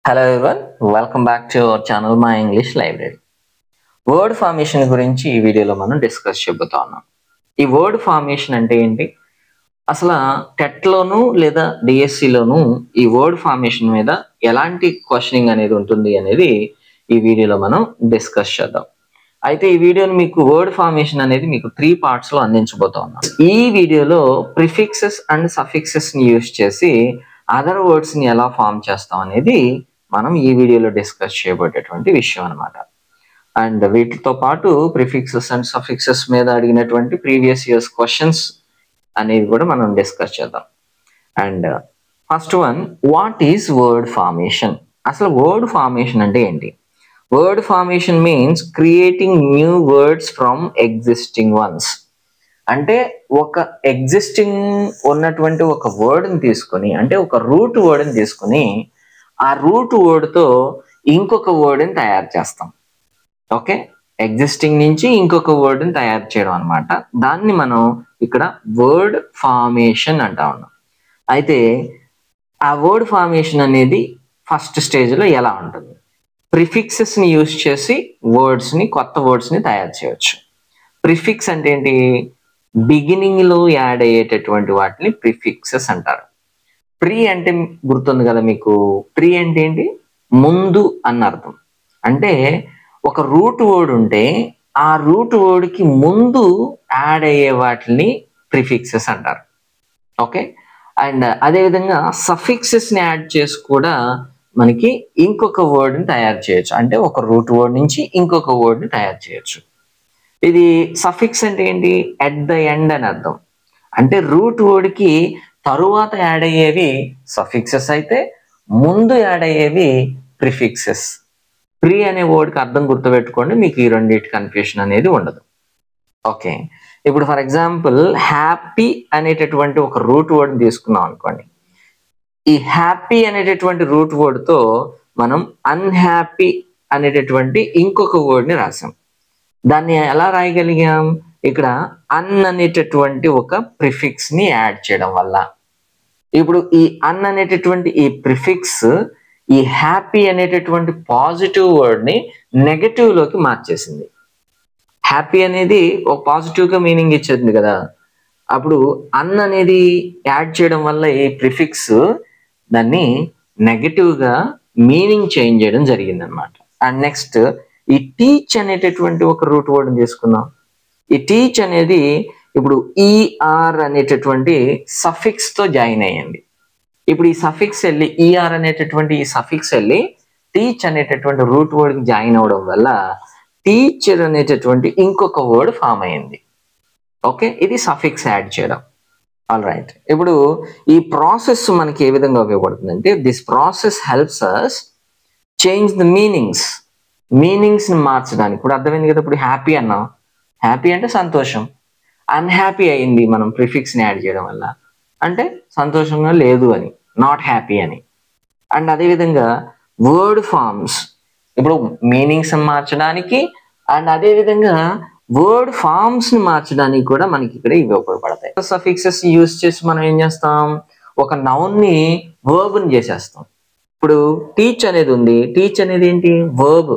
Hello everyone, welcome back to our channel My English Library. Word formation గురించి ఈ వీడియోలో మనం డిస్కస్ చేయబోతున్నాం. ఈ వర్డ్ ఫార్మేషన్ అంటే ఏంటి, అసలు టెట్లోను లేదా డిఎస్సిలోను ఈ వర్డ్ ఫార్మేషన్ మీద ఎలాంటి క్వశ్చనింగ్ అనేది ఉంటుంది అనేది ఈ వీడియోలో మనం డిస్కస్ చేద్దాం. అయితే ఈ వీడియోని మీకు వర్డ్ ఫార్మేషన్ అనేది మీకు 3 పార్ట్స్లో అందించబోతున్నాం. ఈ వీడియోలో ప్రిఫిక్సెస్ అండ్ సఫిక్సెస్ని యూజ్ చేసి అదర్ వర్డ్స్ని ఎలా ఫామ్ చేస్తాం అనేది మనం ఈ వీడియోలో డిస్కస్ చేయబోయేటువంటి విషయం అనమాట. అండ్ వీటితో పాటు ప్రిఫిక్సెస్ అండ్ సఫిక్సెస్ మీద అడిగినటువంటి ప్రీవియస్ ఇయర్స్ క్వశ్చన్స్ అనేవి కూడా మనం డిస్కస్ చేద్దాం. And first one, what is word formation? అసలు వర్డ్ ఫార్మేషన్ అంటే ఏంటి? Word formation means creating new words from existing ones. అంటే ఒక ఎగ్జిస్టింగ్ ఉన్నటువంటి ఒక వర్డ్ని తీసుకొని, అంటే ఒక రూట్ వర్డ్ని తీసుకొని ఆ రూట్ వర్డ్తో ఇంకొక వర్డ్ని తయారు చేస్తాం. ఓకే, ఎగ్జిస్టింగ్ నుంచి ఇంకొక వర్డ్ని తయారు చేయడం అనమాట. దాన్ని మనం ఇక్కడ వర్డ్ ఫార్మేషన్ అంటా ఉన్నాం. అయితే ఆ వర్డ్ ఫార్మేషన్ అనేది ఫస్ట్ స్టేజ్లో ఎలా ఉంటుంది? ప్రిఫిక్సెస్ని యూజ్ చేసి వర్డ్స్ని, కొత్త వర్డ్స్ని తయారు చేయవచ్చు. ప్రిఫిక్స్ అంటే ఏంటి? బిగినింగ్లో యాడ్ అయ్యేటటువంటి వాటిని ప్రిఫిక్సెస్ అంటారు. ప్రీ అంటే గుర్తుంది కదా మీకు, ప్రీ అంటే ఏంటి? ముందు అన్న అర్థం. అంటే ఒక రూట్ వర్డ్ ఉంటే ఆ రూట్ వర్డ్కి ముందు యాడ్ అయ్యే వాటిని ప్రిఫిక్సెస్ అంటారు. ఓకే, అండ్ అదేవిధంగా సఫిక్సెస్ని యాడ్ చేసి కూడా మనకి ఇంకొక వర్డ్ని తయారు చేయొచ్చు. అంటే ఒక రూట్ వర్డ్ నుంచి ఇంకొక వర్డ్ని తయారు చేయొచ్చు. ఇది సఫిక్స్ అంటే ఏంటి? ఎట్ ద ఎండ్ అని అర్థం. అంటే రూట్ వర్డ్కి తరువాత యాడ్ అయ్యేవి సఫిక్సెస్ అయితే, ముందు యాడ్ అయ్యేవి ప్రిఫిక్సెస్. ప్రీ అనే వర్డ్కి అర్థం గుర్తుపెట్టుకోండి, మీకు ఈ రెండింటి కన్ఫ్యూషన్ అనేది ఉండదు. ఓకే, ఇప్పుడు ఫర్ ఎగ్జాంపుల్ హ్యాపీ అనేటటువంటి ఒక రూట్ వర్డ్ని తీసుకున్నాం అనుకోండి. ఈ హ్యాపీ అనేటటువంటి రూట్ వర్డ్తో మనం అన్హ్యాపీ అనేటటువంటి ఇంకొక వర్డ్ని రాసాం. దాన్ని ఎలా రాయగలిగాం? ఇక్కడ అన్ అనేటటువంటి ఒక ప్రిఫిక్స్ని యాడ్ చేయడం వల్ల. ఇప్పుడు ఈ అన్ అనేటటువంటి ఈ ప్రిఫిక్స్ ఈ హ్యాపీ అనేటటువంటి పాజిటివ్ వర్డ్ని నెగటివ్లోకి మార్చేసింది. హ్యాపీ అనేది ఒక పాజిటివ్గా మీనింగ్ ఇచ్చేది కదా, అప్పుడు అన్ అనేది యాడ్ చేయడం వల్ల ఈ ప్రిఫిక్స్ దాన్ని నెగటివ్గా మీనింగ్ చేంజ్ చేయడం జరిగింది అనమాట. అండ్ నెక్స్ట్ ఈ టీచ్ అనేటటువంటి ఒక రూట్ వర్డ్ని తీసుకుందాం. ఈ టీచ్ అనేది ఇప్పుడు ఈఆర్ అనేటటువంటి సఫిక్స్తో జాయిన్ అయ్యింది. ఇప్పుడు ఈ సఫిక్స్ వెళ్ళి ఈఆర్ అనేటటువంటి ఈ సఫిక్స్ వెళ్ళి టీచ్ అనేటటువంటి రూట్ వర్డ్కి జాయిన్ అవడం వల్ల టీచర్ అనేటటువంటి ఇంకొక వర్డ్ ఫామ్ అయ్యింది. ఓకే, ఇది సఫిక్స్ యాడ్ చేయడం. ఆల్ రైట్, ఇప్పుడు ఈ ప్రాసెస్ మనకి ఏ విధంగా ఉపయోగపడుతుంది అంటే, this process helps us change the మీనింగ్స్ని మార్చడానికి. ఇప్పుడు అర్థమైంది కదా, ఇప్పుడు హ్యాపీ అన్నాం, హ్యాపీ అంటే సంతోషం. అన్హ్యాపీ అయింది మనం ప్రిఫిక్స్ని యాడ్ చేయడం వల్ల, అంటే సంతోషంగా లేదు అని, నాట్ హ్యాపీ అని. అండ్ అదేవిధంగా వర్డ్ ఫార్మ్స్ ఇప్పుడు మీనింగ్స్ మార్చడానికి అండ్ అదేవిధంగా వర్డ్ ఫార్మ్స్ని మార్చడానికి కూడా మనకి ఇక్కడ ఇవి ఉపయోగపడతాయి. సఫిక్సెస్ యూజ్ చేసి మనం ఏం చేస్తాం? ఒక నౌన్ని వర్బ్ని చేసేస్తాం. ఇప్పుడు టీచ్ అనేది ఉంది, టీచ్ అనేది ఏంటి? వర్బ్.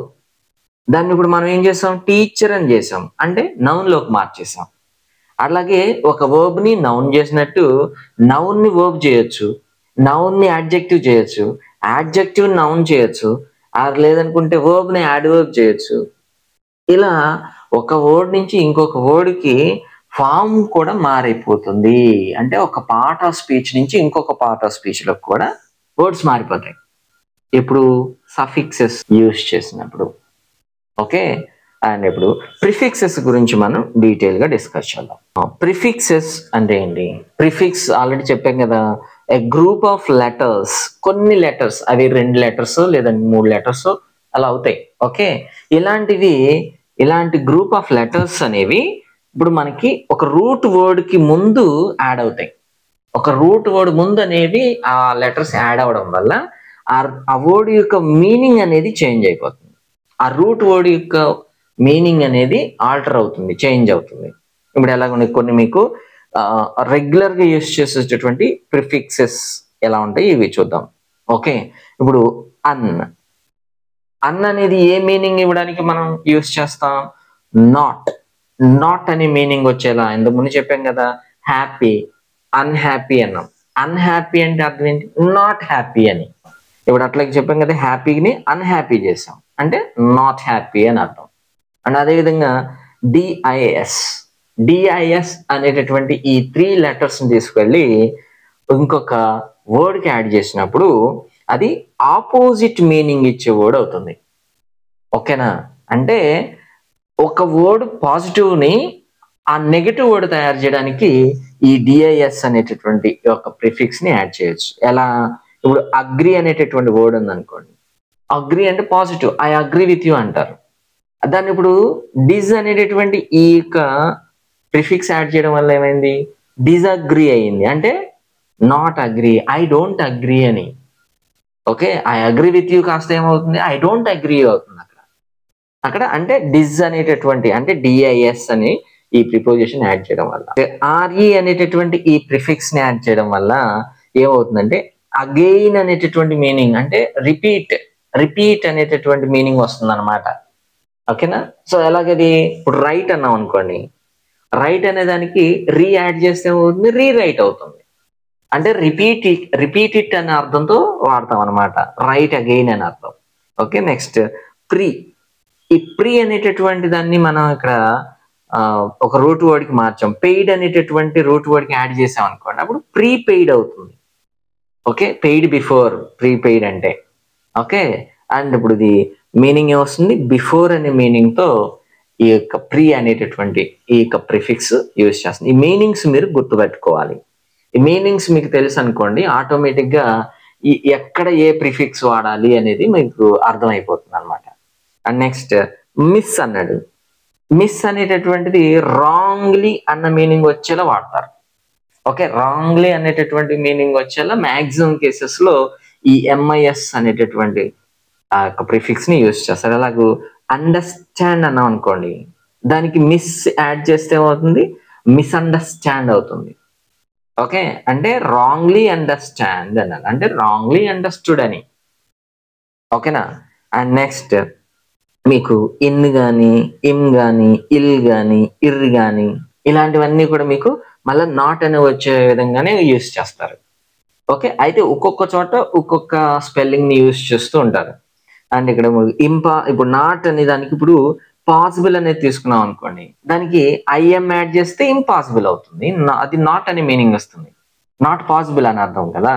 దాన్ని ఇప్పుడు మనం ఏం చేస్తాం? టీచర్ అని చేసాం, అంటే నౌన్లోకి మార్చేసాం. అలాగే ఒక వర్బ్ని నౌన్ చేసినట్టు నౌన్ని వర్బ్ చేయొచ్చు, నౌన్ని యాడ్జెక్టివ్ చేయొచ్చు, యాడ్జెక్టివ్ నౌన్ చేయొచ్చు, లేదనుకుంటే వర్బ్ని యాడ్వర్బ్ చేయొచ్చు. ఇలా ఒక వర్డ్ నుంచి ఇంకొక వర్డ్కి ఫామ్ కూడా మారిపోతుంది. అంటే ఒక పార్ట్ ఆఫ్ స్పీచ్ నుంచి ఇంకొక పార్ట్ ఆఫ్ స్పీచ్లో కూడా వర్డ్స్ మారిపోతాయి ఇప్పుడు సఫిక్సెస్ యూజ్ చేసినప్పుడు. ఓకే, అండ్ ఇప్పుడు ప్రిఫిక్సెస్ గురించి మనం డీటెయిల్గా డిస్కస్ చేద్దాం. ప్రిఫిక్సెస్ అంటే ఏంటి? ప్రిఫిక్స్ ఆల్రెడీ చెప్పాం కదా, ఏ గ్రూప్ ఆఫ్ లెటర్స్. కొన్ని లెటర్స్, అవి 2 లెటర్స్ లేదా 3 లెటర్స్ అలా అవుతాయి. ఓకే, ఇలాంటి గ్రూప్ ఆఫ్ లెటర్స్ అనేవి ఇప్పుడు మనకి ఒక రూట్ వర్డ్కి ముందు యాడ్ అవుతాయి. ఒక రూట్ వర్డ్ ముందు అనేవి ఆ లెటర్స్ యాడ్ అవడం వల్ల ఆ వర్డ్ యొక్క మీనింగ్ అనేది చేంజ్ అయిపోతుంది. ఆ రూట్ వర్డ్ యొక్క మీనింగ్ అనేది ఆల్టర్ అవుతుంది, చేంజ్ అవుతుంది. ఇప్పుడు ఎలాగ కొన్ని మీకు రెగ్యులర్గా యూజ్ చేసేటటువంటి ప్రిఫిక్సెస్ ఎలా ఉంటాయి ఇవి చూద్దాం. ఓకే, ఇప్పుడు అన్ అనేది ఏ మీనింగ్ ఇవ్వడానికి మనం యూస్ చేస్తాం? నాట్ అనే మీనింగ్ వచ్చేలా. ఇంతకు ముందు చెప్పాం కదా, హ్యాపీ, అన్హ్యాపీ అన్నాం. అన్హ్యాపీ అంటే అర్థం ఏంటి? నాట్ హ్యాపీ అని. ఇప్పుడు అట్లా చెప్పాం కదా, హ్యాపీని అన్హ్యాపీ చేసాం అంటే నాట్ హ్యాపీ అని అర్థం. అండ్ అదేవిధంగా డిఐఎస్ అనేటటువంటి ఈ 3 లెటర్స్ తీసుకెళ్ళి ఇంకొక వర్డ్కి యాడ్ చేసినప్పుడు అది ఆపోజిట్ మీనింగ్ ఇచ్చే వర్డ్ అవుతుంది. ఓకేనా? అంటే ఒక వర్డ్ పాజిటివ్ని ఆ నెగటివ్ వర్డ్ తయారు చేయడానికి ఈ డిఐఎస్ అనేటటువంటి ఒక ప్రిఫిక్స్ని యాడ్ చేయొచ్చు. ఎలా? ఇప్పుడు అగ్రి అనేటటువంటి వర్డ్ ఉందనుకోండి, అగ్రి అంటే positive, I agree with you అంటారు. దాన్ని ఇప్పుడు డిజ్ అనేటటువంటి ఈ యొక్క ప్రిఫిక్స్ యాడ్ చేయడం వల్ల ఏమైంది? డిజగ్రీ అయింది. అంటే not agree, I don't agree అని. Okay, I agree with you కాస్త ఏమవుతుంది? ఐ డోంట్ అగ్రీ అవుతుంది అక్కడ. అంటే డిజ్ అనేటటువంటి అంటే డిఐఎస్ అని ఈ ప్రిపోజిషన్ యాడ్ చేయడం వల్ల, ఆర్ఈ అనేటటువంటి ఈ ప్రిఫిక్స్ ని యాడ్ చేయడం వల్ల ఏమవుతుందంటే అగైన్ అనేటటువంటి మీనింగ్, అంటే రిపీట్ అనేటటువంటి మీనింగ్ వస్తుంది అనమాట. ఓకేనా? సో ఎలాగది? ఇప్పుడు రైట్ అన్నాం అనుకోండి, రైట్ అనే దానికి రీ యాడ్ చేస్తే ఏమవుతుంది? రీరైట్ అవుతుంది. అంటే రిపీట్ ఇట్ అనే అర్థంతో వాడతాం అనమాట, రైట్ అగైన్ అని అర్థం. ఓకే, నెక్స్ట్ ఈ ప్రీ అనేటటువంటి దాన్ని మనం ఇక్కడ ఒక రూట్ వర్డ్కి మార్చాం. పెయిడ్ అనేటటువంటి రూట్ వర్డ్కి యాడ్ చేసాం అనుకోండి, అప్పుడు ప్రీపెయిడ్ అవుతుంది. ఓకే, పెయిడ్ బిఫోర్, ప్రీపెయిడ్ అంటే. ఓకే, అండ్ ఇప్పుడు ఇది మీనింగ్ ఏమొస్తుంది? బిఫోర్ అనే మీనింగ్తో ఈ యొక్క ప్రీ అనేటటువంటి ఈ యొక్క ప్రిఫిక్స్ యూజ్ చేస్తుంది. ఈ మీనింగ్స్ మీరు గుర్తుపెట్టుకోవాలి. ఈ మీనింగ్స్ మీకు తెలుసు అనుకోండి, ఆటోమేటిక్గా ఎక్కడ ఏ ప్రిఫిక్స్ వాడాలి అనేది మీకు అర్థమైపోతుంది అనమాట. అండ్ నెక్స్ట్ మిస్ అన్నాడు. మిస్ అనేటటువంటిది రాంగ్లీ అన్న మీనింగ్ వచ్చేలా వాడతారు. ఓకే, రాంగ్లీ అనేటటువంటి మీనింగ్ వచ్చేలా మ్యాక్సిమం కేసెస్ లో ఈ ఎంఐఎస్ అనేటటువంటి ఆ యొక్క ప్రిఫిక్స్ ని యూజ్ చేస్తారు. అలాగే అండర్స్టాండ్ అన్నాం అనుకోండి, దానికి మిస్ యాడ్ చేస్తే ఏమవుతుంది? మిస్అండర్స్టాండ్ అవుతుంది. ఓకే, అంటే రాంగ్లీ అండర్స్టాండ్ అన్నాను, అంటే రాంగ్లీ అండర్స్టూడ్ అని. ఓకేనా? అండ్ నెక్స్ట్ మీకు ఇన్ కానీ, ఇమ్ కానీ, ఇల్ కానీ, ఇర్ కానీ ఇలాంటివన్నీ కూడా మీకు మళ్ళీ నాట్ అని వచ్చే విధంగానే యూజ్ చేస్తారు. ఓకే, అయితే ఒక్కొక్క చోట ఒక్కొక్క స్పెల్లింగ్ ని యూజ్ చేస్తూ ఉంటారు. అండ్ ఇక్కడ ఇప్పుడు నాట్ అనే దానికి ఇప్పుడు పాసిబుల్ అనేది తీసుకున్నాం అనుకోండి, దానికి ఐఎం యాడ్ చేస్తే ఇంపాసిబుల్ అవుతుంది, అది నాట్ అనే మీనింగ్ వస్తుంది, నాట్ పాసిబుల్ అని అర్థం కదా.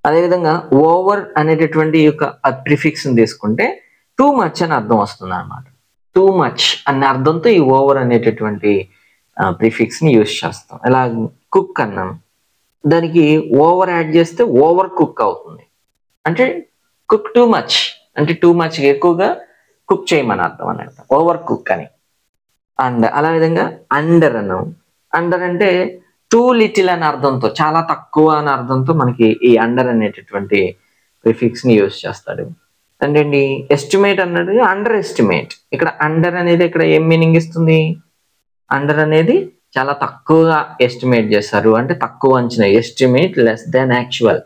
అదేవిధంగా ఓవర్ అనేటటువంటి యొక్క ప్రిఫిక్స్ తీసుకుంటే టూ మచ్ అని అర్థం వస్తుంది అనమాట. టూ మచ్ అనే అర్థంతో ఈ ఓవర్ అనేటటువంటి ప్రిఫిక్స్ ని యూజ్ చేస్తాం. ఎలా? కుక్ అన్నాం, దానికి ఓవర్ యాడ్ చేస్తే ఓవర్ కుక్ అవుతుంది, అంటే కుక్ టూ మచ్, అంటే టూ మచ్ ఎక్కువగా కుక్ చేయమని అర్థం అని అర్థం, ఓవర్ కుక్ అని. అండ్ అలా విధంగా అండర్ అన్నాం, అండర్ అంటే టూ లిటిల్ అనే అర్థంతో, చాలా తక్కువ అనే అర్థంతో మనకి ఈ అండర్ అనేటటువంటి ప్రిఫిక్స్ ని యూజ్ చేస్తాడు. అండి ఎస్టిమేట్ అన్నది అండర్ ఎస్టిమేట్. ఇక్కడ అండర్ అనేది ఇక్కడ ఏం మీనింగ్ ఇస్తుంది? అండర్ అనేది చాలా తక్కువగా ఎస్టిమేట్ చేస్తారు, అంటే తక్కువ అంచనా, ఎస్టిమేట్ లెస్ దాన్ యాక్చువల్,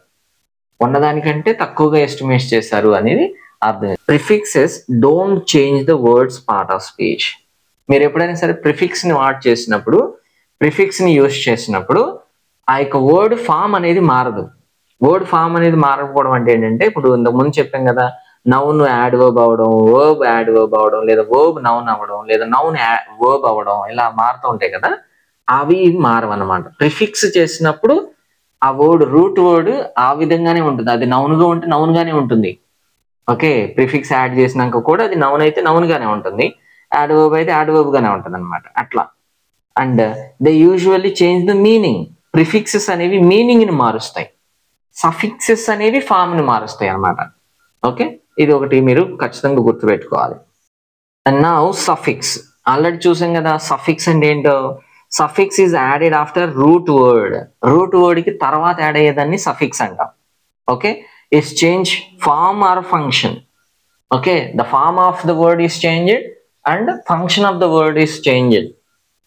ఉన్నదానికంటే తక్కువగా ఎస్టిమేట్ చేశారు అనేది అర్థం. Prefixes don't change the words part of speech. మీరు ఎప్పుడైనా సరే ప్రిఫిక్స్ ని వాడ్ చేసినప్పుడు, ప్రిఫిక్స్ ని యూజ్ చేసినప్పుడు ఆ యొక్క వర్డ్ ఫామ్ అనేది మారదు. వర్డ్ ఫామ్ అనేది మారకపోవడం అంటే ఏంటంటే, ఇప్పుడు ఇంతకు ముందు చెప్పాం కదా, నౌన్ యాడ్ వర్బ్ అవడం, వర్బ్ యాడ్ వర్బ్ అవడం, లేదా వర్బ్ నౌన్ అవ్వడం, లేదా నౌన్ వర్బ్ అవ్వడం, ఇలా మారుతూ ఉంటాయి కదా, అవి మారవన్నమాట. ప్రిఫిక్స్ చేసినప్పుడు ఆ వర్డ్ రూట్ వర్డ్ ఆ విధంగానే ఉంటుంది, అది నౌన్గా ఉంటే నౌన్ గానే ఉంటుంది. ఓకే, ప్రిఫిక్స్ యాడ్ చేసినాక కూడా అది నౌన్ అయితే నౌన్ గానే ఉంటుంది, యాడ్ వర్బ్ అయితే యాడ్ వర్బ్ గానే ఉంటుంది అనమాట, అట్లా. And they usually change the meaning. Prefixes అనేవి మీనింగ్ ని మారుస్తాయి, సఫిక్సెస్ అనేవి ఫామ్ ని మారుస్తాయి అన్నమాట. ఓకే, ఇది ఒకటి మీరు ఖచ్చితంగా గుర్తుపెట్టుకోవాలి. అండ్ నౌ సఫిక్స్ ఆల్రెడీ చూసాం కదా. సఫిక్స్ అంటే ఏంటో, suffix is added after root word. Root word కి తర్వాత యాడ్ అయ్యేదాన్ని సఫిక్స్ అంటాం. Okay, is change form or function. Okay, the form of the word is changed and function of the word is changed.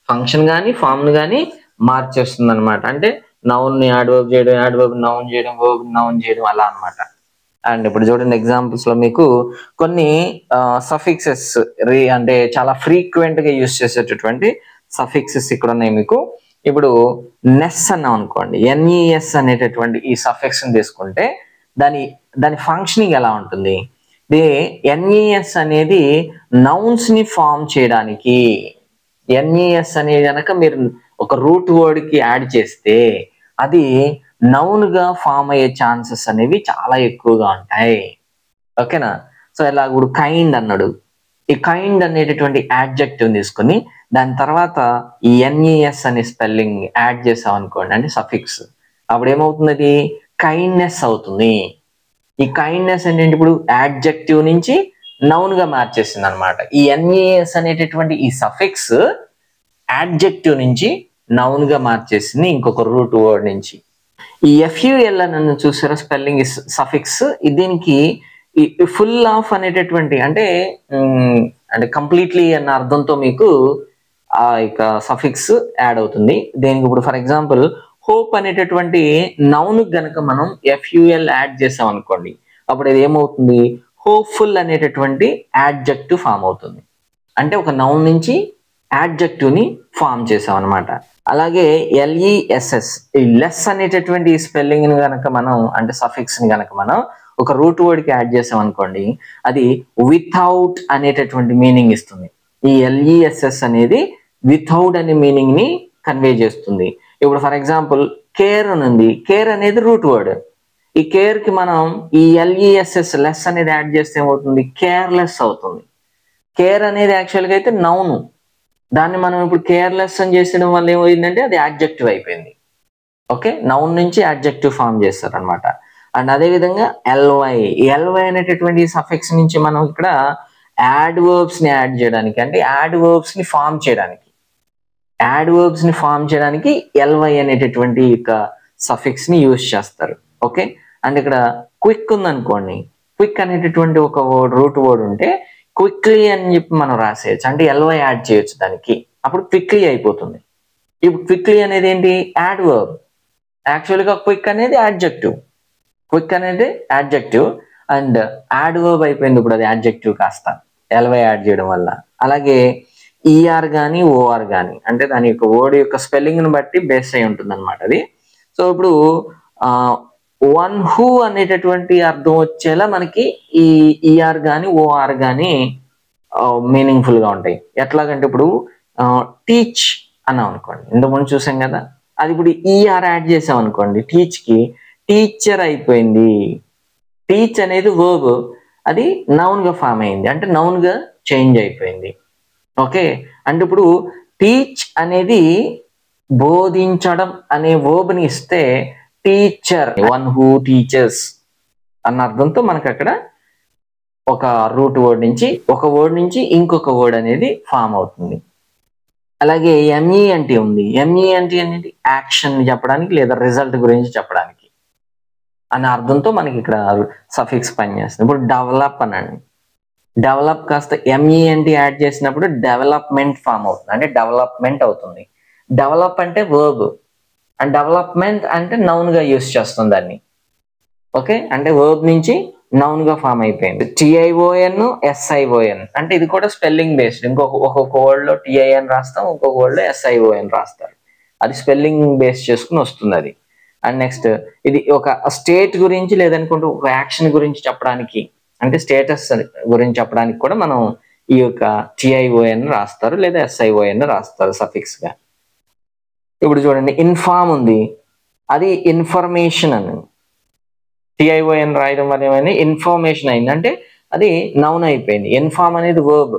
Function కానీ form కానీ మార్చేస్తుంది అనమాట. అంటే noun ని యాడ్ వర్బ్ చేయడం, యాడ్ వర్బ్ నౌన్ చేయడం, వర్బ్ నౌన్ చేయడం, అలా అనమాట. అండ్ ఇప్పుడు చూడండి ఎగ్జాంపుల్స్ లో మీకు కొన్ని సఫిక్సెస్ అంటే చాలా ఫ్రీక్వెంట్ గా యూజ్ చేసేటటువంటి సఫిక్సెస్ ఇక్కడ ఉన్నాయి మీకు. ఇప్పుడు నెస్ అన్నాం అనుకోండి, ఎన్ఈఎస్ అనేటటువంటి ఈ సఫిక్స్ ని తీసుకుంటే దాని ఫంక్షనింగ్ ఎలా ఉంటుంది? ఎన్ఈఎస్ అనేది నౌన్స్ ని ఫామ్ చేయడానికి, ఎన్ఈఎస్ అనేది కనుక మీరు ఒక రూట్ వర్డ్ కి యాడ్ చేస్తే అది నౌన్ గా ఫామ్ అయ్యే ఛాన్సెస్ అనేవి చాలా ఎక్కువగా ఉంటాయి. ఓకేనా? సో ఇలా ఇప్పుడు కైండ్ అన్నాడు, ఈ కైండ్ అనేటటువంటి యాడ్జెక్టివ్ తీసుకుని దాని తర్వాత ఈ ఎన్ఈఎస్ అనే స్పెల్లింగ్ యాడ్ చేసాం అనుకోండి, అంటే సఫిక్స్, అప్పుడు ఏమవుతుంది? అది కైండ్నెస్ అవుతుంది. ఈ కైండ్నెస్ అంటే ఇప్పుడు యాడ్జెక్టివ్ నుంచి నౌన్ గా మార్చేసింది అనమాట. ఈ ఎన్ఈఎస్ అనేటటువంటి ఈ సఫిక్స్ యాడ్జెక్టివ్ నుంచి నౌన్ గా మార్చేసింది ఇంకొక రూట్ వర్డ్ నుంచి. ఈ ఎఫ్యుఎల్ అని చూసారా స్పెల్లింగ్ సఫిక్స్, దీనికి ఫుల్ ఆఫ్ అనేటటువంటి అంటే కంప్లీట్లీ అన్న అర్థంతో మీకు ఇక సఫిక్స్ యాడ్ అవుతుంది. దేనికి ఇప్పుడు ఫర్ ఎగ్జాంపుల్ హోప్ అనేటటువంటి నౌన్ గనక మనం ఎఫ్యుఎల్ యాడ్ చేసాం అనుకోండి, అప్పుడు ఇది ఏమవుతుంది? హోప్ఫుల్ అనేటటువంటి యాడ్జెక్టివ్ ఫామ్ అవుతుంది. అంటే ఒక నౌన్ నుంచి యాడ్జెక్టివ్ ని ఫామ్ చేసాం అనమాట. అలాగే ఎల్ఈఎస్ఎస్, ఈ లెస్ అనేటటువంటి స్పెల్లింగ్ ని గనక మనం అంటే సఫిక్స్ ని గనక మనం ఒక రూట్ వర్డ్ కి యాడ్ చేసాం అనుకోండి, అది వితౌట్ అనేటటువంటి మీనింగ్ ఇస్తుంది. ఈ ఎల్ఈఎస్ఎస్ అనేది వితౌట్ అనే మీనింగ్ ని కన్వే చేస్తుంది. ఇప్పుడు ఫర్ ఎగ్జాంపుల్ కేర్ అని ఉంది, కేర్ అనేది రూట్ వర్డ్. ఈ కేర్ కి మనం ఈ ఎల్ఈఎస్ఎస్ లెస్ అనేది యాడ్ చేస్తే ఏమవుతుంది? కేర్లెస్ అవుతుంది. కేర్ అనేది యాక్చువల్గా అయితే నౌను, దాన్ని మనం ఇప్పుడు కేర్లెస్ అని చేసడం వల్ల ఏమైందంటే అది యాడ్జెక్టివ్ అయిపోయింది. ఓకే, నౌన్ నుంచి యాడ్జెక్టివ్ ఫామ్ చేస్తారు అనమాట. అండ్ అదే విధంగా ఎల్వై అనేటటువంటి సఫిక్స్ నుంచి మనం ఇక్కడ యాడ్ వర్బ్స్ ని యాడ్ చేయడానికి, అంటే యాడ్ వర్బ్స్ ని ఫామ్ చేయడానికి ఎల్వై అనేటటువంటి సఫిక్స్ ని యూజ్ చేస్తారు. ఓకే, అండ్ ఇక్కడ క్విక్ ఉందనుకోండి, క్విక్ అనేటటువంటి ఒక వర్డ్ రూట్ వర్డ్ ఉంటే క్విక్లీ అని చెప్పి మనం రాసేయచ్చు, అంటే ఎల్వై యాడ్ చేయొచ్చు దానికి, అప్పుడు క్విక్లీ అయిపోతుంది. ఇప్పుడు క్విక్లీ అనేది ఏంటి? Add verb. యాక్చువల్గా క్విక్ అనేది యాడ్జెక్టివ్, అండ్ యాడ్ వర్బ్ అయిపోయింది ఇప్పుడు అది యాడ్జెక్టివ్ కాస్త ఎల్వై యాడ్ చేయడం వల్ల. అలాగే ఈఆర్ కానీ ఓఆర్ కానీ, అంటే దాని యొక్క వర్డ్ యొక్క స్పెల్లింగ్ ని బట్టి బేస్ అయి ఉంటుంది అనమాట అది. సో ఇప్పుడు వన్ హూ అనేటటువంటి అర్థం వచ్చేలా మనకి ఈ ఈఆర్ కానీ ఓఆర్ కానీ మీనింగ్ఫుల్ గా ఉంటాయి. ఎట్లాగంటే ఇప్పుడు టీచ్ అన్నాం అనుకోండి, ఇంతకుముందు చూసాం కదా, అది ఇప్పుడు ఈఆర్ యాడ్ చేసాం అనుకోండి, టీచ్ కి టీచర్ అయిపోయింది. టీచ్ అనేది వర్బ్, అది నౌన్ గా ఫామ్ అయింది, అంటే నౌన్ గా చేంజ్ అయిపోయింది. ఓకే, అంటే ఇప్పుడు టీచ్ అనేది బోధించడం అనే వర్బ్ ని ఇస్తే టీచర్, వన్ హూ టీచర్స్ అన్న అర్థంతో మనకు అక్కడ ఒక రూట్ వర్డ్ నుంచి ఒక వర్డ్ నుంచి ఇంకొక వర్డ్ అనేది ఫామ్ అవుతుంది. అలాగే ఎంఈఎన్టీ ఉంది, ఎంఈఎన్టీ అనేది యాక్షన్ చెప్పడానికి లేదా రిజల్ట్ గురించి చెప్పడానికి అనే అర్థంతో మనకి ఇక్కడ సఫిక్స్ పనిచేస్తుంది. ఇప్పుడు డెవలప్ అనండి, డెవలప్ కాస్త ఎంఈఎన్టీ యాడ్ చేసినప్పుడు డెవలప్మెంట్ ఫామ్ అవుతుంది, అంటే డెవలప్మెంట్ అవుతుంది. డెవలప్ అంటే వర్బ్, అండ్ డెవలప్మెంట్ అంటే నౌన్ గా యూస్ చేస్తుంది దాన్ని. ఓకే, అంటే వర్బ్ నుంచి నౌన్ గా ఫామ్ అయిపోయింది. టిఐఓఎన్ ఎస్ఐఓఎన్, అంటే ఇది కూడా స్పెల్లింగ్ బేస్డ్. ఒక్కొక్క వర్డ్ లో టిఐఎన్ రాస్తాం, ఒక్కొక్క వర్డ్ లో ఎస్ఐఓఎన్ రాస్తారు, అది స్పెల్లింగ్ బేస్ చేసుకుని వస్తుంది అది. అండ్ నెక్స్ట్ ఇది ఒక స్టేట్ గురించి లేదనుకుంటే ఒక యాక్షన్ గురించి చెప్పడానికి, అంటే స్టేటస్ గురించి చెప్పడానికి కూడా మనం ఈ యొక్క టిఐఓఎన్ రాస్తారు లేదా ఎస్ఐఓఎన్ రాస్తారు సఫిక్స్ గా. ఇప్పుడు చూడండి ఇన్ఫార్మ్ ఉంది, అది ఇన్ఫర్మేషన్ అని, టిఐఓఎన్ రాయడం వల్ల ఏమైంది? ఇన్ఫర్మేషన్ అయింది, అంటే అది నౌన్ అయిపోయింది. ఇన్ఫార్మ్ అనేది verb.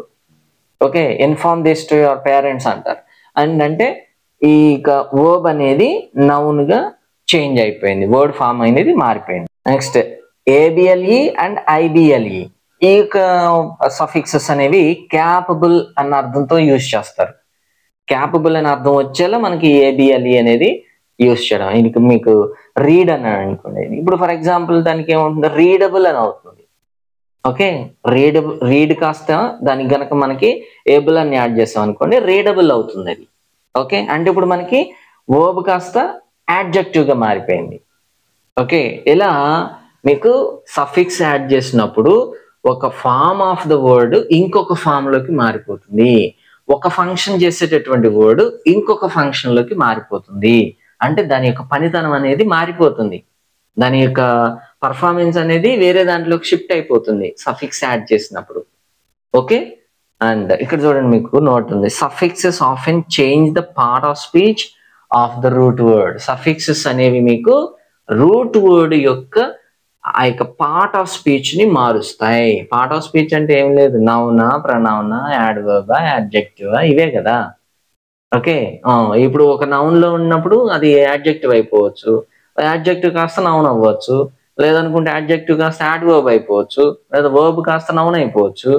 Okay, inform this to your parents అంటారు, అండ్ అంటే ఈ వర్బ్ అనేది నౌన్ గా చేంజ్ అయిపోయింది, వర్డ్ ఫామ్ అనేది మారిపోయింది. నెక్స్ట్ ఏబిఎల్ఈ అండ్ ఐబిఎల్ఈ, ఈ యొక్క సఫిక్సెస్ అనేవి క్యాపబుల్ అన్న అర్థంతో యూజ్ చేస్తారు. క్యాపబుల్ అని అర్థం వచ్చేలా మనకి ఏబిఎల్ఈ అనేది యూజ్ చేయడం. ఇది మీకు రీడ్ అన్నాడు అనుకోండి, ఇప్పుడు ఫర్ ఎగ్జాంపుల్ దానికి ఏమవుతుంది? రీడబుల్ అని అవుతుంది. ఓకే, రీడ్ కాస్త దానికి గనక మనకి ఏబుల్ అని యాడ్ చేసాం అనుకోండి, రీడబుల్ అవుతుంది అది. ఓకే, అంటే ఇప్పుడు మనకి వర్బ్ కాస్త యాడ్జెక్టివ్ గా మారిపోయింది. ఓకే, ఇలా మీకు సఫిక్స్ యాడ్ చేసినప్పుడు ఒక ఫామ్ ఆఫ్ ద వర్డ్ ఇంకొక ఫామ్ లోకి మారిపోతుంది. ఒక ఫంక్షన్ చేసేటటువంటి వర్డ్ ఇంకొక ఫంక్షన్ లోకి మారిపోతుంది. అంటే దాని యొక్క పనితనం అనేది మారిపోతుంది, దాని యొక్క పర్ఫార్మెన్స్ అనేది వేరే దాంట్లోకి షిఫ్ట్ అయిపోతుంది సఫిక్స్ యాడ్ చేసినప్పుడు. ఓకే, అండ్ ఇక్కడ చూడండి మీకు నోట్ ఉంది, suffixes often change the part of speech of the root word. Suffixes అనేవి మీకు రూట్ వర్డ్ యొక్క ఆ యొక్క పార్ట్ ఆఫ్ స్పీచ్ ని మారుస్తాయి. పార్ట్ ఆఫ్ స్పీచ్ అంటే ఏం లేదు, నౌనా, ప్రనౌనా, యాడ్వర్బా, యాడ్జెక్టివా, ఇవే కదా. ఓకే, ఇప్పుడు ఒక నౌన్ లో ఉన్నప్పుడు అది యాడ్జెక్టివ్ అయిపోవచ్చు, యాడ్జెక్టివ్ కాస్త నౌన్ అవ్వచ్చు, లేదనుకుంటే యాడ్జెక్టివ్ కాస్త యాడ్వర్బ్ అయిపోవచ్చు, లేదా వర్బ్ కాస్త నౌన్ అయిపోవచ్చు,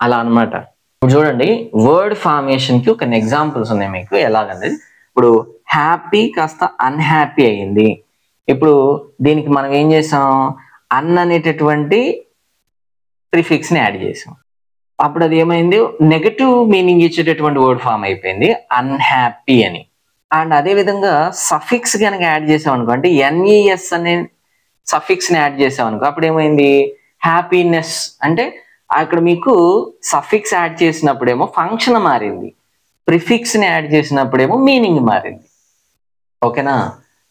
అలా అనమాట. ఇప్పుడు చూడండి, వర్డ్ ఫార్మేషన్ కి కొన్ని ఎగ్జాంపుల్స్ ఉన్నాయి మీకు ఎలాగనేది. ఇప్పుడు హ్యాపీ కాస్త అన్హ్యాపీ అయ్యింది. ఇప్పుడు దీనికి మనం ఏం చేసాం, అన్ అనేటటువంటి ప్రిఫిక్స్ ని యాడ్ చేసాం. అప్పుడు అది ఏమైంది, నెగటివ్ మీనింగ్ ఇచ్చేటటువంటి వర్డ్ ఫామ్ అయిపోయింది అన్హ్యాపీ అని. అండ్ అదే విధంగా సఫిక్స్ కనుక యాడ్ చేసాం అనుకో, అంటే ఎన్ఈఎస్ అనే సఫిక్స్ ని యాడ్ చేసాం అనుకో, అప్పుడు ఏమైంది హ్యాపీనెస్. అంటే అక్కడ మీకు సఫిక్స్ యాడ్ చేసినప్పుడేమో ఫంక్షన్ మారింది, ప్రిఫిక్స్ ని యాడ్ చేసినప్పుడేమో మీనింగ్ మారింది. ఓకేనా,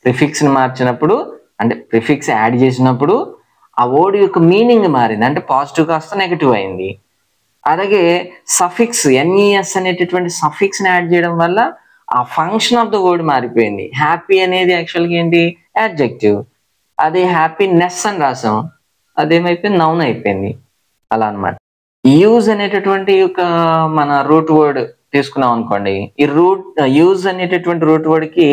ప్రిఫిక్స్ ని మార్చినప్పుడు అంటే ప్రిఫిక్స్ యాడ్ చేసినప్పుడు ఆ వర్డ్ యొక్క మీనింగ్ మారింది, అంటే పాజిటివ్ కాస్త నెగటివ్ అయింది. అలాగే సఫిక్స్ ఎన్ఈఎస్ అనేటటువంటి సఫిక్స్ ని యాడ్ చేయడం వల్ల ఆ ఫంక్షన్ ఆఫ్ ద వర్డ్ మారిపోయింది. హ్యాపీ అనేది యాక్చువల్గా ఏంటి, యాడ్జెక్టివ్. అదే హ్యాపీనెస్ అని రాసాం, అదేమైపోయింది నౌన్ అయిపోయింది, అలా అనమాట. యూజ్ అనేటటువంటి యొక్క మన రూట్ వర్డ్ తీసుకున్నాం అనుకోండి, ఈ యూజ్ అనేటటువంటి రూట్ వర్డ్ కి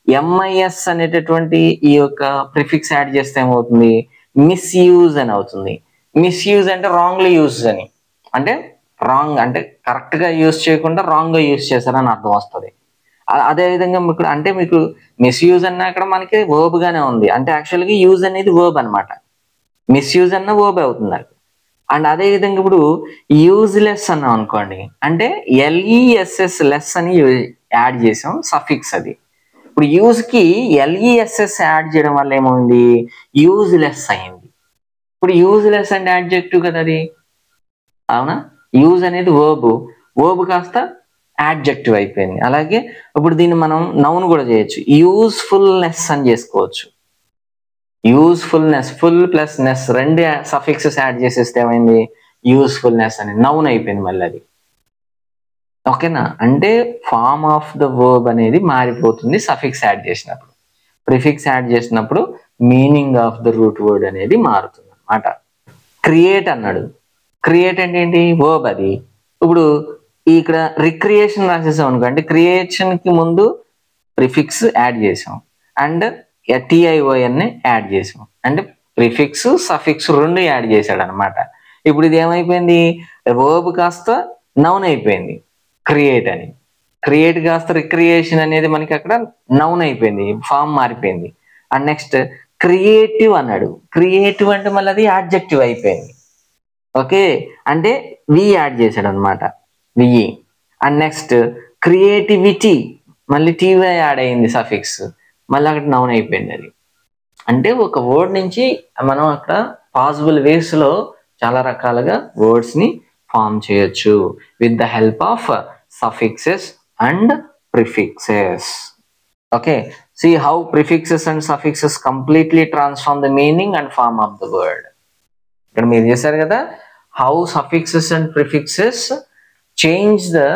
ఎంఐఎస్ అనేటటువంటి ఈ యొక్క ప్రిఫిక్స్ యాడ్ చేస్తే ఏమవుతుంది, మిస్యూజ్ అని అవుతుంది. మిస్యూజ్ అంటే రాంగ్లీ యూజ్ అని, అంటే రాంగ్ అంటే కరెక్ట్ గా యూజ్ చేయకుండా రాంగ్ గా యూజ్ చేశారని అర్థం వస్తుంది. అదే విధంగా ఇప్పుడు అంటే మీకు మిస్యూజ్ అన్నా అక్కడ మనకి వర్బ్ గానే ఉంది, అంటే యాక్చువల్గా యూజ్ అనేది వర్బ్ అనమాట, మిస్యూజ్ అన్న వర్బ్ అవుతుంది అది. అండ్ అదే విధంగా ఇప్పుడు యూజ్లెస్ అన్నాం అనుకోండి, అంటే ఎల్ఈఎస్ఎస్ లెస్ అని యాడ్ చేసాం సఫిక్స్ అది. ఇప్పుడు యూజ్ కి ఎల్ఈఎస్ఎస్ యాడ్ చేయడం వల్ల ఏమైంది, యూజ్లెస్ అయింది. ఇప్పుడు యూజ్లెస్ అంటే యాడ్జెక్టివ్ కదా అది, అవునా. యూజ్ అనేది వర్బ్ కాస్త యాడ్జెక్టివ్ అయిపోయింది. అలాగే ఇప్పుడు దీన్ని మనం నౌన్ కూడా చేయొచ్చు, యూజ్ఫుల్నెస్ అని చేసుకోవచ్చు. యూజ్ఫుల్నెస్, ఫుల్ ప్లస్ నెస్ రెండు సఫిక్సెస్ యాడ్ చేసేస్తే ఏమైంది, యూజ్ఫుల్నెస్ అని నౌన్ అయిపోయింది మళ్ళీ అది. ఓకేనా, అంటే ఫార్మ్ ఆఫ్ ద వర్బ్ అనేది మారిపోతుంది సఫిక్స్ యాడ్ చేసినప్పుడు. ప్రిఫిక్స్ యాడ్ చేసినప్పుడు meaning of the root word అనేది మారుతుంది అనమాట. క్రియేట్ అన్నాడు, క్రియేట్ అంటే ఏంటి, వర్బ్ అది. ఇప్పుడు ఇక్కడ రిక్రియేషన్ రాసేసాం అనుకో, అంటే క్రియేషన్ కి ముందు ప్రిఫిక్స్ యాడ్ చేసాం అండ్ టిఐఓఎన్ యాడ్ చేసాం, అంటే ప్రిఫిక్స్ సఫిక్స్ రెండు యాడ్ చేశాడు అనమాట. ఇప్పుడు ఇది ఏమైపోయింది, వర్బ్ కాస్త నౌన్ అయిపోయింది క్రియేట్ అని, క్రియేట్ కాస్త రిక్రియేషన్ అనేది మనకి అక్కడ నౌన్ అయిపోయింది, ఫామ్ మారిపోయింది. అండ్ నెక్స్ట్ క్రియేటివ్ అన్నాడు, క్రియేటివ్ అంటే మళ్ళీ అది యాడ్జెక్టివ్ అయిపోయింది. ఓకే, అంటే వి యాడ్ చేశాడు అనమాట, విఈ. అండ్ నెక్స్ట్ క్రియేటివిటీ, మళ్ళీ టీవీ యాడ్ అయింది సఫిక్స్, మళ్ళీ అక్కడ నౌన్ అయిపోయింది అది. అంటే ఒక వర్డ్ నుంచి మనం అక్కడ పాసిబుల్ వేస్ లో చాలా రకాలుగా వర్డ్స్ ని ఫామ్ చేయొచ్చు with the help of suffixes and prefixes. Okay, see how prefixes and suffixes completely transform the meaning and form of the word. ఇక్కడ మీరు చేశారు కదా, how suffixes and prefixes change the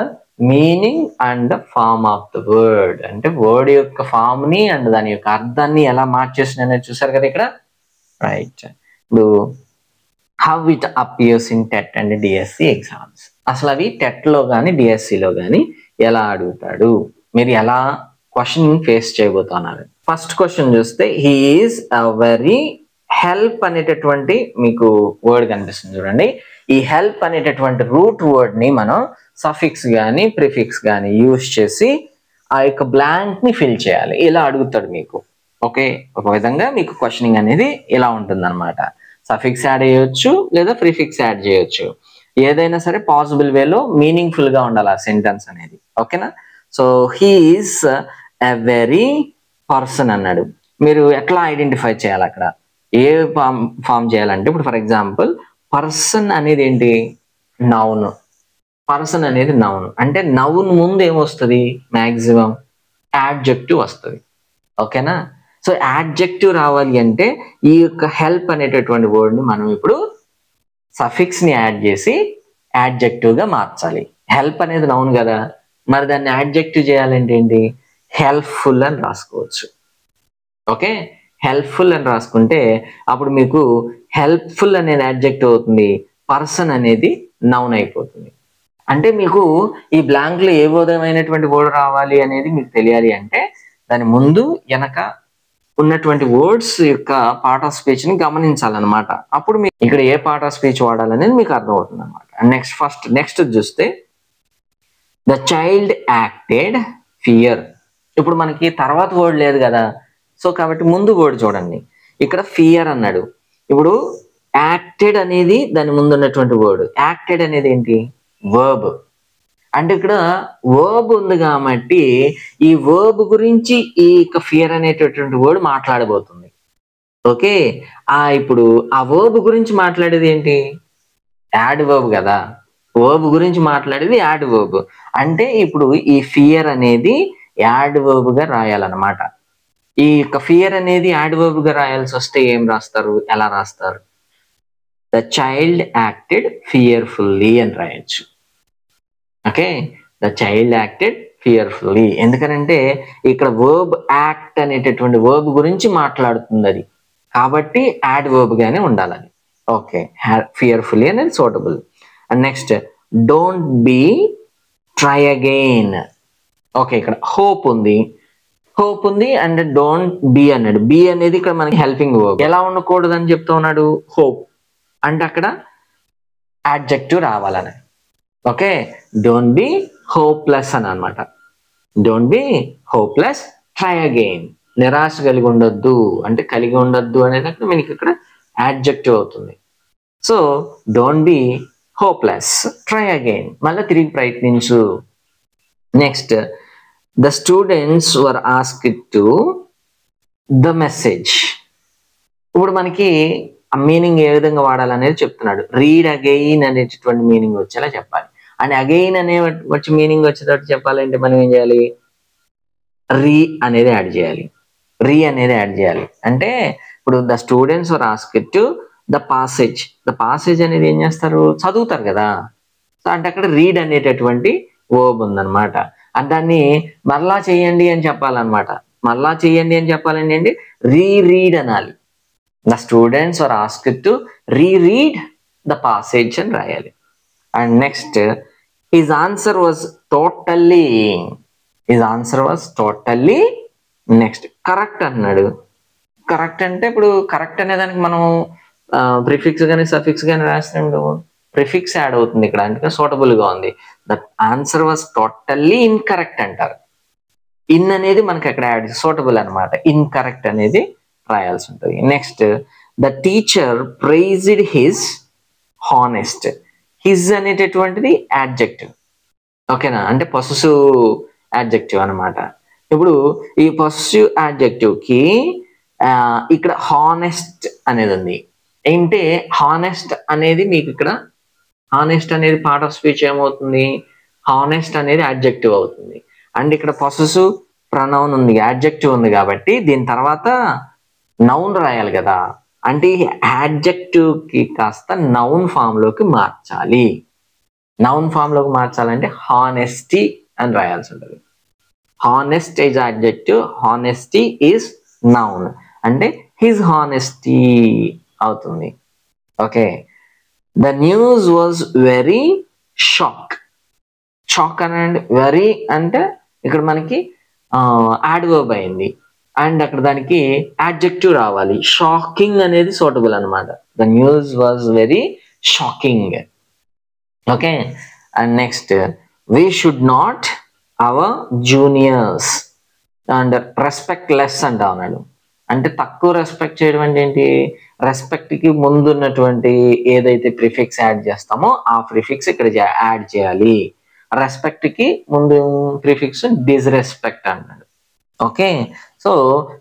meaning and the form of the word. అంటే word యొక్క form ని and దాని యొక్క అర్థాన్ని ఎలా మార్చేస్తున్నాయని చూసారు కదా ఇక్కడ, రైట్. ఇప్పుడు how it appears in TET and DSC exams. అసలు అవి టెట్ లో కానీ డిఎస్సిలో కానీ ఎలా అడుగుతాడు, మీరు ఎలా క్వశ్చన్ ఫేస్ చేయబోతున్నారు. ఫస్ట్ క్వశ్చన్ చూస్తే he is a very help అనేటటువంటి మీకు వర్డ్ కనిపిస్తుంది చూడండి. ఈ హెల్ప్ అనేటటువంటి రూట్ వర్డ్ ని మనం సఫిక్స్ కానీ ప్రిఫిక్స్ కానీ యూజ్ చేసి ఆ యొక్క బ్లాంక్ ని ఫిల్ చేయాలి. ఇలా అడుగుతాడు మీకు. ఓకే, ఒక విధంగా మీకు క్వశ్చనింగ్ అనేది ఇలా ఉంటుంది అనమాట. సఫిక్స్ యాడ్ చేయొచ్చు లేదా ప్రిఫిక్స్ యాడ్ చేయొచ్చు, ఏదైనా సరే పాసిబుల్ వేలో మీనింగ్ఫుల్ గా ఉండాలి ఆ సెంటెన్స్ అనేది. ఓకేనా, so he is a very person అన్నాడు, మీరు ఎట్లా ఐడెంటిఫై చేయాలి అక్కడ, ఏ ఫామ్ చేయాలంటే ఇప్పుడు ఫర్ ఎగ్జాంపుల్ పర్సన్ అనేది ఏంటి, నౌన్. పర్సన్ అనేది నౌన్ అంటే నౌన్ ముందు ఏమొస్తుంది, మ్యాక్సిమం యాడ్జెక్టివ్ వస్తుంది. ఓకేనా? సో యాడ్జెక్టివ్ రావాలి అంటే ఈ యొక్క హెల్ప్ అనేటటువంటి వర్డ్ని మనం ఇప్పుడు సఫిక్స్ని యాడ్ చేసి యాడ్జెక్టివ్గా మార్చాలి. హెల్ప్ అనేది నౌన్ కదా, మరి దాన్ని యాడ్జెక్టివ్ చేయాలంటే ఏంటి, హెల్ప్ఫుల్ అని రాసుకోవచ్చు. ఓకే, హెల్ప్ఫుల్ అని రాసుకుంటే అప్పుడు మీకు హెల్ప్ఫుల్ అనేది యాడ్జెక్టివ్ అవుతుంది, పర్సన్ అనేది నౌన్ అయిపోతుంది. అంటే మీకు ఈ బ్లాంక్ లో ఏ విధమైనటువంటి వర్డ్ రావాలి అనేది మీకు తెలియాలి అంటే దాని ముందు వెనక ఉన్నటువంటి వర్డ్స్ యొక్క పార్ట్ ఆఫ్ స్పీచ్ ని గమనించాలన్నమాట. అప్పుడు మీకు ఇక్కడ ఏ పార్ట్ ఆఫ్ స్పీచ్ వాడాలనేది మీకు అర్థమవుతుంది అనమాట. నెక్స్ట్ చూస్తే ద చైల్డ్ యాక్టెడ్ ఫియర్. ఇప్పుడు మనకి తర్వాత వర్డ్ లేదు కదా, సో కాబట్టి ముందు వర్డ్ చూడండి. ఇక్కడ ఫియర్ అన్నాడు. ఇప్పుడు యాక్టెడ్ అనేది దాని ముందు ఉన్నటువంటి వర్డ్. యాక్టెడ్ అనేది ఏంటి, వర్బ్. అంటే ఇక్కడ వర్బ్ ఉంది కాబట్టి ఈ వర్బ్ గురించి ఈ ఫియర్ అనేటటువంటి వర్డ్ మాట్లాడబోతుంది. ఓకే, ఇప్పుడు ఆ వర్బ్ గురించి మాట్లాడేది ఏంటి, యాడ్ వర్బ్ కదా. వర్బ్ గురించి మాట్లాడేది యాడ్ వర్బ్. అంటే ఇప్పుడు ఈ ఫియర్ అనేది యాడ్ వర్బ్ గా రాయాలన్నమాట. ఈ ఫియర్ అనేది యాడ్ వర్బ్ గా రాయాల్సి వస్తే ఏం రాస్తారు, ఎలా రాస్తారు, ద చైల్డ్ యాక్టెడ్ ఫియర్ఫుల్లీ అని రాయొచ్చు. Okay, the child acted fearfully. ఎందుకనంటే ఇక్కడ వర్బ్ యాక్ట్ అనేటటువంటి వర్బ్ గురించి మాట్లాడుతుంది అది, కాబట్టి యాడ్ వర్బ్ గానే ఉండాలి అది. ఓకే, ఫియర్ఫుల్లీ అనేది suitable. And next don't be try again. Okay, ఇక్కడ హోప్ ఉంది అండ్ డోంట్ బీ అన్నాడు. బీ అనేది ఇక్కడ మనకి హెల్పింగ్ వర్బ్. ఎలా ఉండకూడదు అని చెప్తా ఉన్నాడు, హోప్ అంటే అక్కడ యాడ్జెక్టివ్ రావాలని. ఓకే, డోంట్ బి హోప్లెస్ అని అనమాట. Don't be hopeless, try again. నిరాశ కలిగి ఉండొద్దు అంటే కలిగి ఉండొద్దు అనేది అక్కడ మనకి ఇక్కడ యాడ్జెక్టివ్ అవుతుంది. So don't be hopeless, try again, మళ్ళీ తిరిగి ప్రయత్నించు. Next the students were asked to the message. ఇప్పుడు మనకి ఆ మీనింగ్ ఏ విధంగా వాడాలనేది చెప్తున్నాడు. రీడ్ అగైన్ అనేటటువంటి మీనింగ్ వచ్చేలా చెప్పాలి. అండ్ అగైన్ అనే వచ్చి మీనింగ్ వచ్చేటట్టు చెప్పాలంటే మనం ఏం చేయాలి, రీ అనేది యాడ్ చేయాలి. అంటే ఇప్పుడు the students were asked to the passage. The passage అనేది ఏం చేస్తారు, చదువుతారు కదా. సో అంటే అక్కడ రీడ్ అనేటటువంటి వర్బ్ ఉందన్నమాట. అండ్ దాన్ని మరలా చేయండి అని చెప్పాలన్నమాట. మరలా చేయండి అని చెప్పాలండి ఏంటి, రీరీడ్ అనాలి. The students are asked to reread the passage అని రాయాలి. And next his answer was totally. Next correct అన్నాడు. కరెక్ట్ అంటే ఇప్పుడు కరెక్ట్ అనే దానికి మనం ప్రిఫిక్స్ కానీ సఫిక్స్ కానీ రాసినప్పుడు ప్రిఫిక్స్ యాడ్ అవుతుంది ఇక్కడ, అందుకని సూటబుల్ గా ఉంది. That answer was totally incorrect అంటారు. ఇన్ అనేది మనకి అక్కడ యాడ్ సూటబుల్ అనమాట. ఇన్కరెక్ట్ అనేది రాయాల్సి ఉంటుంది. Next the teacher praised his honest. His అనేటటువంటిది యాడ్జెక్టివ్. ఓకేనా, అంటే పొసెసివ్ యాడ్జెక్టివ్ అనమాట. ఇప్పుడు ఈ పొసెసివ్ యాడ్జెక్టివ్ కి ఇక్కడ హానెస్ట్ అనేది ఉంది. ఏంటి హానెస్ట్ అనేది మీకు ఇక్కడ హానెస్ట్ అనేది పార్ట్ ఆఫ్ స్పీచ్ ఏమవుతుంది, హానెస్ట్ అనేది యాడ్జెక్టివ్ అవుతుంది. అండ్ ఇక్కడ పొసెసివ్ ప్రొనౌన్ ఉంది, యాడ్జెక్టివ్ ఉంది కాబట్టి దీని తర్వాత నౌన్ రాయాలి కదా. అంటే యాడ్జెక్టివ్ కి కాస్త నౌన్ ఫామ్ లోకి మార్చాలి. నౌన్ ఫామ్ లోకి మార్చాలంటే హానెస్టీ అని రాయాల్సి ఉంటుంది. Honest is adjective, honesty is noun. అంటే హిజ్ హానెస్టీ అవుతుంది. Okay, the news was very shock. And very అంటే ఇక్కడ మనకి యాడ్ వర్బ్ అయింది. అండ్ అక్కడ దానికి యాడ్జెక్టివ్ రావాలి. షాకింగ్ అనేది సూటబుల్ అనమాట. The news was very shocking. Okay, and next we should not our juniors and respect less అంటా ఉన్నాడు. అంటే తక్కువ రెస్పెక్ట్ చేయడం అంటే ఏంటి, రెస్పెక్ట్ కి ముందు ఉన్నటువంటి ఏదైతే ప్రిఫిక్స్ యాడ్ చేస్తామో ఆ ప్రిఫిక్స్ ఇక్కడ యాడ్ చేయాలి. రెస్పెక్ట్ కి ముందు ప్రిఫిక్స్ డిస్రెస్పెక్ట్ అన్నాడు. Okay, so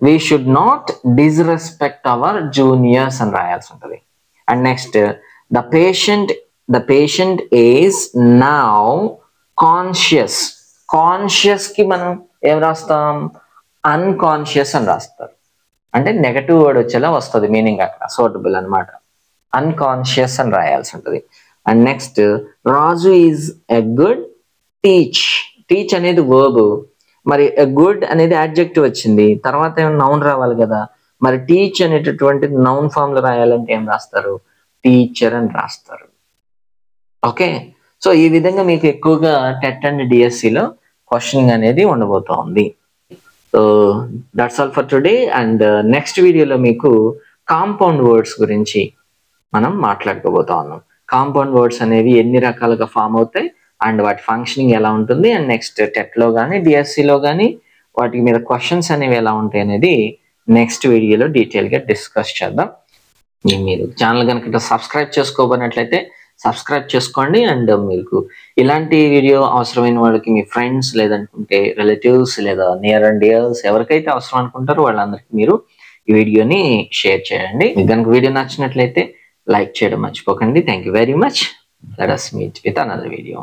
we should not disrespect our juniors అని రాయాల్సి ఉంటుంది. And next the patient is now conscious. Conscious కి మనం ఏం రాస్తాం? అన్కాన్షియస్ అని రాస్తారు. అంటే నెగటివ్ వర్డ్ వచ్చేలా వస్తుంది మీనింగ్ అక్కడ, సూటబుల్ అనమాట. అన్కాన్షియస్ అని రాయాల్సి ఉంటుంది. And next Raju is a good teach. Teach అనేది వర్బ్, మరి ఎ గుడ్ అనేది యాడ్జెక్టివ్ వచ్చింది, తర్వాత ఏమైనా నౌన్ రావాలి కదా. మరి టీచ్ అనేటటువంటి నౌన్ ఫామ్ లో రాయాలంటే ఏం రాస్తారు? టీచర్ అని రాస్తారు. ఓకే, సో ఈ విధంగా మీకు ఎక్కువగా టెట్ అండ్ డిఎస్సిలో క్వశ్చన్ అనేది ఉండబోతోంది. So that's all for today. And next వీడియోలో మీకు కాంపౌండ్ వర్డ్స్ గురించి మనం మాట్లాడుకోబోతా ఉన్నాం. కాంపౌండ్ వర్డ్స్ అనేవి ఎన్ని రకాలుగా ఫామ్ అవుతాయి అండ్ వాటి ఫంక్షనింగ్ ఎలా ఉంటుంది, అండ్ నెక్స్ట్ టెట్లో కానీ డిఎస్సిలో కానీ వాటి మీద క్వశ్చన్స్ అనేవి ఎలా ఉంటాయి అనేది నెక్స్ట్ వీడియోలో డీటెయిల్గా డిస్కస్ చేద్దాం. మీరు ఛానల్ కనుక సబ్స్క్రైబ్ చేసుకోబోనట్లయితే సబ్స్క్రైబ్ చేసుకోండి. అండ్ మీకు ఇలాంటి వీడియో అవసరమైన వాళ్ళకి మీ ఫ్రెండ్స్ లేదంటే రిలేటివ్స్ లేదా నియర్ అండ్ డియర్స్ ఎవరికైతే అవసరం అనుకుంటారో వాళ్ళందరికీ మీరు ఈ వీడియోని షేర్ చేయండి. మీకు కనుక వీడియో నచ్చినట్లయితే లైక్ చేయడం మర్చిపోకండి. Thank you very much. Let us meet with another video.